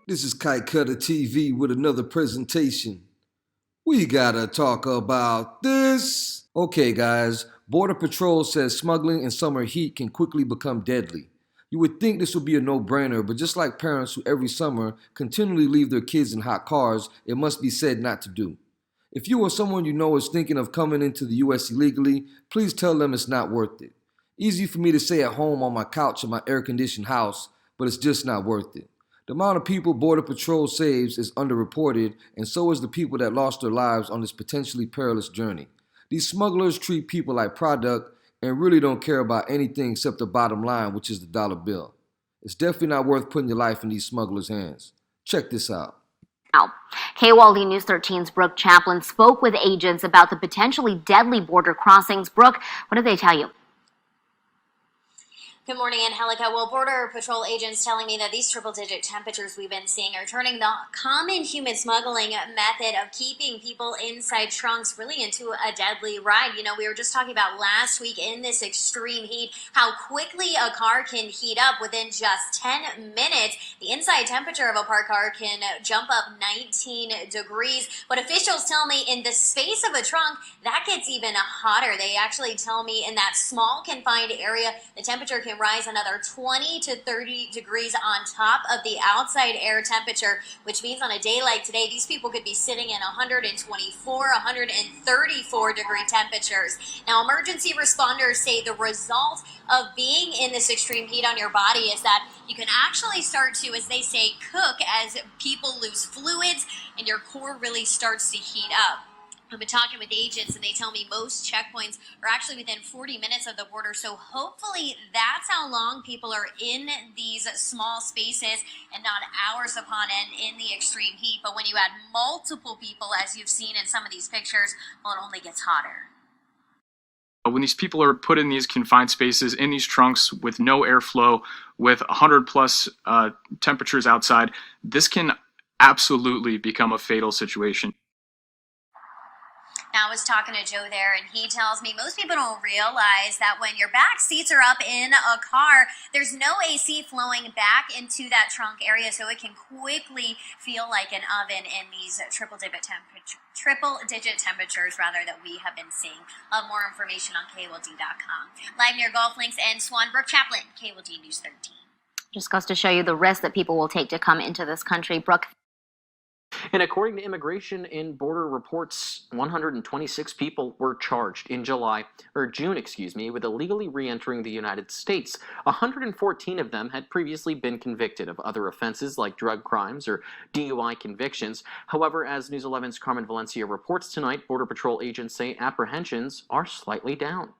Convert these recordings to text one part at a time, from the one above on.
This is Kite Cutter TV with another presentation. We gotta talk about this. Okay, guys, Border Patrol says smuggling in summer heat can quickly become deadly. You would think this would be a no-brainer, but just like parents who every summer continually leave their kids in hot cars, it must be said not to do. If you or someone you know is thinking of coming into the US illegally, please tell them it's not worth it. Easy for me to say at home on my couch in my air-conditioned house, but it's just not worth it. The amount of people Border Patrol saves is underreported, and so is the people that lost their lives on this potentially perilous journey. These smugglers treat people like product and really don't care about anything except the bottom line, which is the dollar bill. It's definitely not worth putting your life in these smugglers' hands. Check this out. KWALD News 13's Brooke Chaplin spoke with agents about the potentially deadly border crossings. Brooke, what did they tell you? Good morning, Angelica. Well, Border Patrol agents telling me that these triple-digit temperatures we've been seeing are turning the common human smuggling method of keeping people inside trunks really into a deadly ride. You know, we were just talking about last week in this extreme heat, how quickly a car can heat up within just 10 minutes. The inside temperature of a parked car can jump up 19 degrees. But officials tell me in the space of a trunk, that gets even hotter. They actually tell me in that small confined area, the temperature can rise another 20 to 30 degrees on top of the outside air temperature, which means on a day like today, these people could be sitting in 124, 134 degree temperatures. Now, emergency responders say the result of being in this extreme heat on your body is that you can actually start to, as they say, cook as people lose fluids and your core really starts to heat up. I've been talking with agents and they tell me most checkpoints are actually within 40 minutes of the border. So hopefully that's how long people are in these small spaces and not hours upon end in the extreme heat. But when you add multiple people, as you've seen in some of these pictures, well, it only gets hotter. When these people are put in these confined spaces, in these trunks with no airflow, with 100 plus temperatures outside, this can absolutely become a fatal situation. Now, I was talking to Joe there, and he tells me most people don't realize that when your back seats are up in a car, there's no AC flowing back into that trunk area, so it can quickly feel like an oven in these triple-digit temperatures that we have been seeing. More information on KWLD.com. Live near Golf Links and Swan. Brooke Chaplin, KWLD News 13. Just goes to show you the risk that people will take to come into this country. Brooke. And according to Immigration and Border Reports, 126 people were charged in June, with illegally re-entering the United States. 114 of them had previously been convicted of other offenses like drug crimes or DUI convictions. However, as News 11's Carmen Valencia reports tonight, Border Patrol agents say apprehensions are slightly down.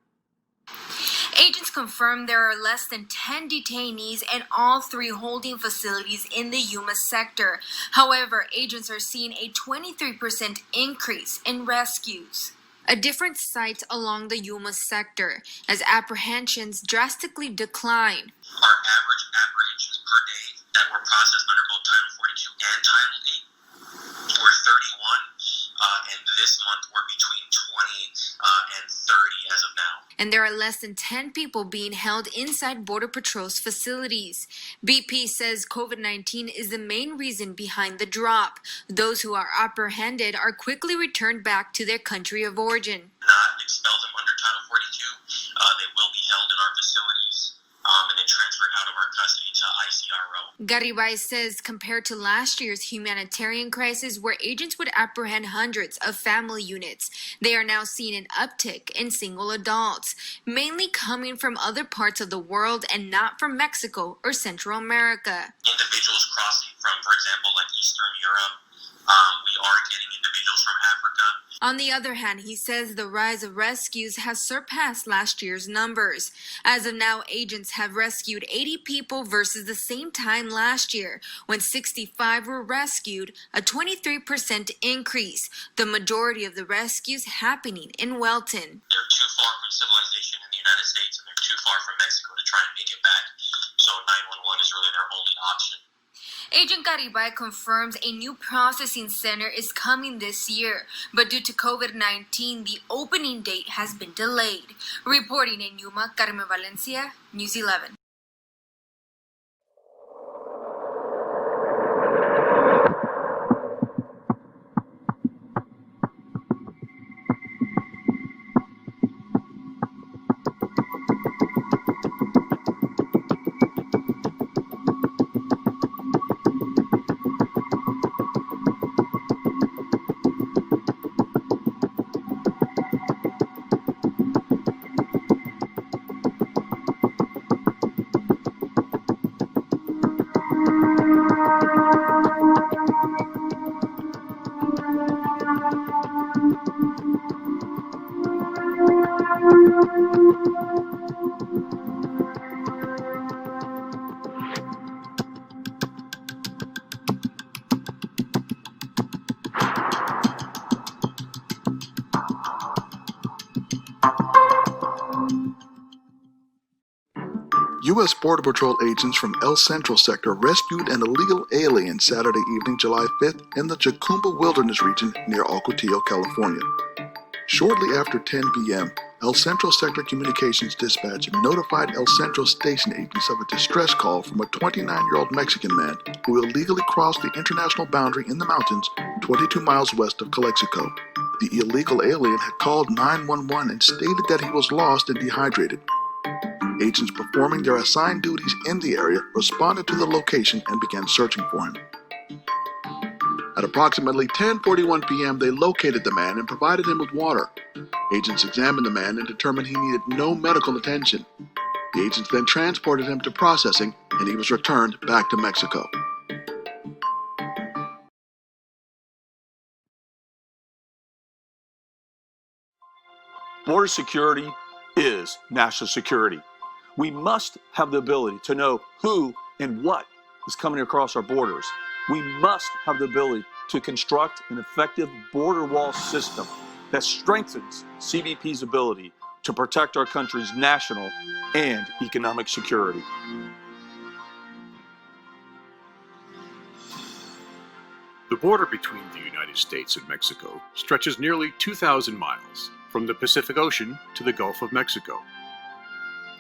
Agents confirmed there are less than 10 detainees in all 3 holding facilities in the Yuma sector. However, agents are seeing a 23% increase in rescues. A different sight along the Yuma sector as apprehensions drastically decline. Our average apprehensions per day that were processed under both Title 42 and Title 8 were 31, and this month we're between 20 and 30 as of now. And there are less than 10 people being held inside Border Patrol's facilities. BP says COVID-19 is the main reason behind the drop. Those who are apprehended are quickly returned back to their country of origin. Not expel them under Title 42. They will be held in our facilities and then transferred out of our custody to ICRO. Garibay says compared to last year's humanitarian crisis where agents would apprehend hundreds of family units, they are now seeing an uptick in single adults, mainly coming from other parts of the world and not from Mexico or Central America. Individuals crossing from, for example, like Eastern Europe, we are getting individuals from Africa. On the other hand, he says the rise of rescues has surpassed last year's numbers. As of now, agents have rescued 80 people versus the same time last year, when 65 were rescued, a 23% increase. The majority of the rescues happening in Welton. They're too far from civilization in the United States, and they're too far from Mexico to try and make it back. So 911 is really their only option. Agent Garibay confirms a new processing center is coming this year, but due to COVID-19, the opening date has been delayed. Reporting in Yuma, Carmen Valencia, News 11. U.S. Border Patrol agents from El Central sector rescued an illegal alien Saturday evening, July 5th, in the Jacumba Wilderness region near Ocotillo, California. Shortly after 10 p.m., El Central Sector Communications Dispatch notified El Central station agents of a distress call from a 29-year-old Mexican man who illegally crossed the international boundary in the mountains 22 miles west of Calexico. The illegal alien had called 911 and stated that he was lost and dehydrated. Agents performing their assigned duties in the area responded to the location and began searching for him. At approximately 10:41 p.m., they located the man and provided him with water. Agents examined the man and determined he needed no medical attention. The agents then transported him to processing, and he was returned back to Mexico. Border security is national security. We must have the ability to know who and what is coming across our borders. We must have the ability to construct an effective border wall system that strengthens CBP's ability to protect our country's national and economic security. The border between the United States and Mexico stretches nearly 2,000 miles, from the Pacific Ocean to the Gulf of Mexico.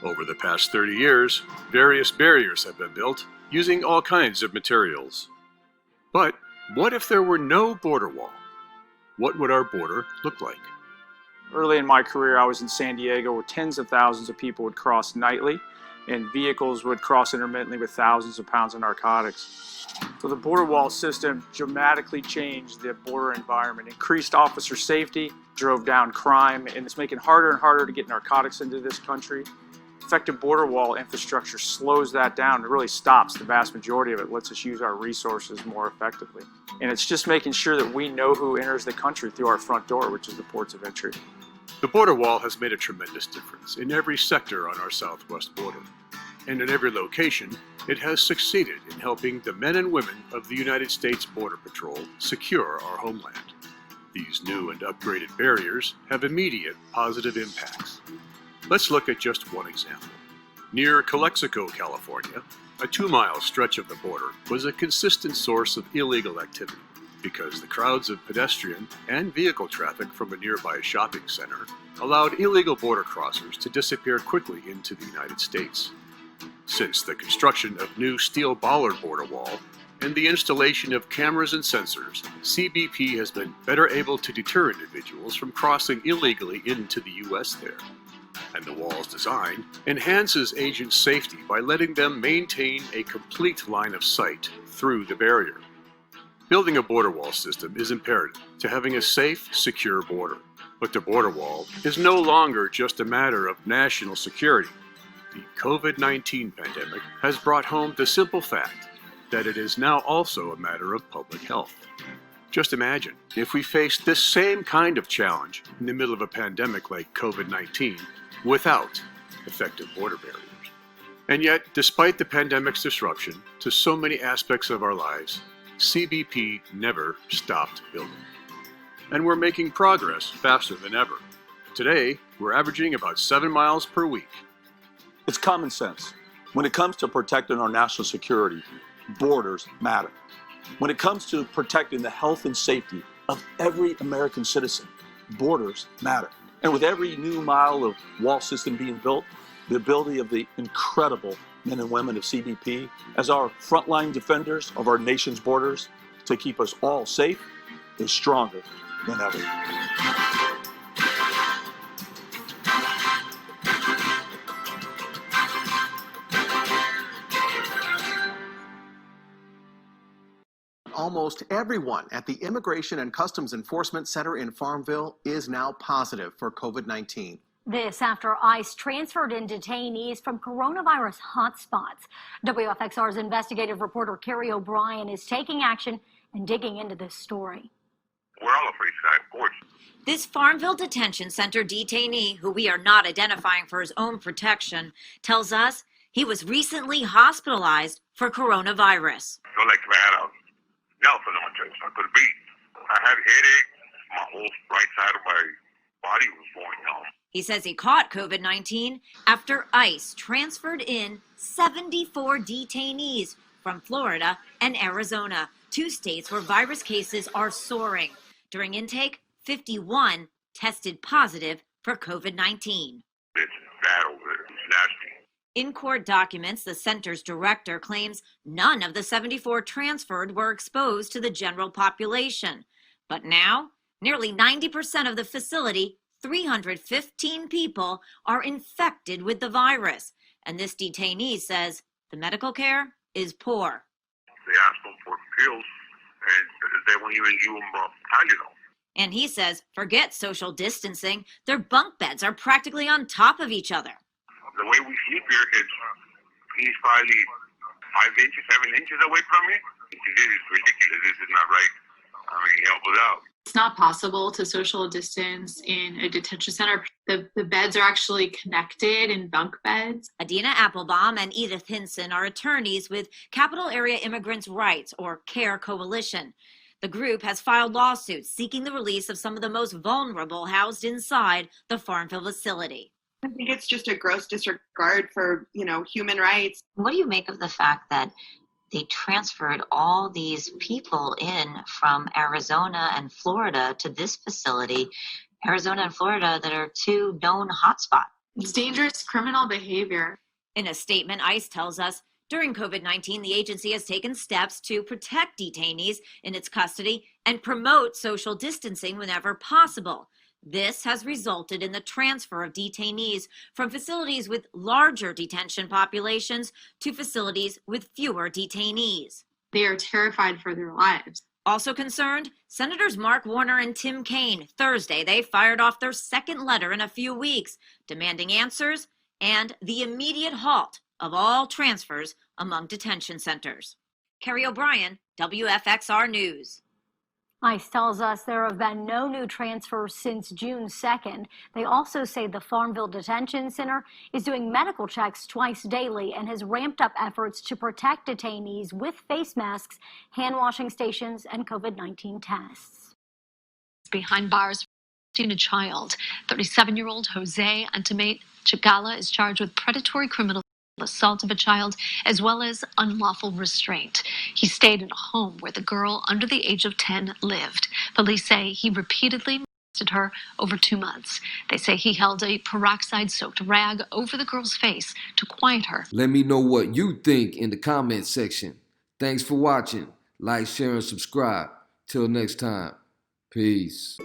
Over the past 30 years, various barriers have been built using all kinds of materials. But what if there were no border wall? What would our border look like? Early in my career, I was in San Diego where tens of thousands of people would cross nightly and vehicles would cross intermittently with thousands of pounds of narcotics. So the border wall system dramatically changed the border environment, increased officer safety, drove down crime, and it's making it harder and harder to get narcotics into this country. Effective border wall infrastructure slows that down. It really stops the vast majority of it, lets us use our resources more effectively. And it's just making sure that we know who enters the country through our front door, which is the ports of entry. The border wall has made a tremendous difference in every sector on our southwest border. And in every location, it has succeeded in helping the men and women of the United States Border Patrol secure our homeland. These new and upgraded barriers have immediate positive impacts. Let's look at just one example. Near Calexico, California, a 2-mile stretch of the border was a consistent source of illegal activity because the crowds of pedestrian and vehicle traffic from a nearby shopping center allowed illegal border crossers to disappear quickly into the United States. Since the construction of new steel bollard border wall and the installation of cameras and sensors, CBP has been better able to deter individuals from crossing illegally into the U.S. there. And the wall's design enhances agents' safety by letting them maintain a complete line of sight through the barrier. Building a border wall system is imperative to having a safe, secure border. But the border wall is no longer just a matter of national security. The COVID-19 pandemic has brought home the simple fact that it is now also a matter of public health. Just imagine if we faced this same kind of challenge in the middle of a pandemic like COVID-19 without effective border barriers. And yet, despite the pandemic's disruption to so many aspects of our lives, CBP never stopped building. And we're making progress faster than ever. Today, we're averaging about 7 miles per week. It's common sense. When it comes to protecting our national security, borders matter. When it comes to protecting the health and safety of every American citizen, borders matter. And with every new mile of wall system being built, the ability of the incredible men and women of CBP as our frontline defenders of our nation's borders to keep us all safe is stronger than ever. Almost everyone at the Immigration and Customs Enforcement Center in Farmville is now positive for COVID-19. This after ICE transferred in detainees from coronavirus hotspots. WFXR's investigative reporter Carrie O'Brien is taking action and digging into this story. We're all afraid to try porch. This Farmville Detention Center detainee, who we are not identifying for his own protection, tells us he was recently hospitalized for coronavirus. I feel like if I had a nail for my chest, I could beat. I had headaches. My whole right side of my body was going numb. He says he caught COVID-19 after ICE transferred in 74 detainees from Florida and Arizona, two states where virus cases are soaring. During intake, 51 tested positive for COVID-19. It's bad over there. It's nasty. In court documents, the center's director claims none of the 74 transferred were exposed to the general population. But now, nearly 90% of the facility, 315 people, are infected with the virus. And this detainee says the medical care is poor. They asked them for pills, and they won't even give them Tylenol. And he says, forget social distancing. Their bunk beds are practically on top of each other. The way we sleep here, he's probably 5 inches, 7 inches away from me. This is ridiculous. This is not right. I mean, help us out. It's not possible to social distance in a detention center. The beds are actually connected in bunk beds. Adina Applebaum and Edith Hinson are attorneys with Capital Area Immigrants' Rights, or CARE Coalition. The group has filed lawsuits seeking the release of some of the most vulnerable housed inside the Farmville facility. I think it's just a gross disregard for, human rights. What do you make of the fact that they transferred all these people in from Arizona and Florida to this facility, Arizona and Florida, that are two known hotspots? It's dangerous criminal behavior. In a statement, ICE tells us during COVID-19, the agency has taken steps to protect detainees in its custody and promote social distancing whenever possible. This has resulted in the transfer of detainees from facilities with larger detention populations to facilities with fewer detainees. They are terrified for their lives. Also concerned, Senators Mark Warner and Tim Kaine. Thursday, they fired off their second letter in a few weeks, demanding answers and the immediate halt of all transfers among detention centers. Carrie O'Brien, WFXR News. ICE tells us there have been no new transfers since June 2nd. They also say the Farmville Detention Center is doing medical checks twice daily and has ramped up efforts to protect detainees with face masks, hand washing stations, and COVID-19 tests. Behind bars, a child. 37-year-old Jose Antimate Chagala is charged with predatory criminal assault of a child as well as unlawful restraint. He stayed in a home where the girl under the age of 10 lived. Police say he repeatedly molested her over 2 months. They say he held a peroxide-soaked rag over the girl's face to quiet her. Let me know what you think in the comment section. Thanks for watching. Like, share, and subscribe. Till next time. Peace.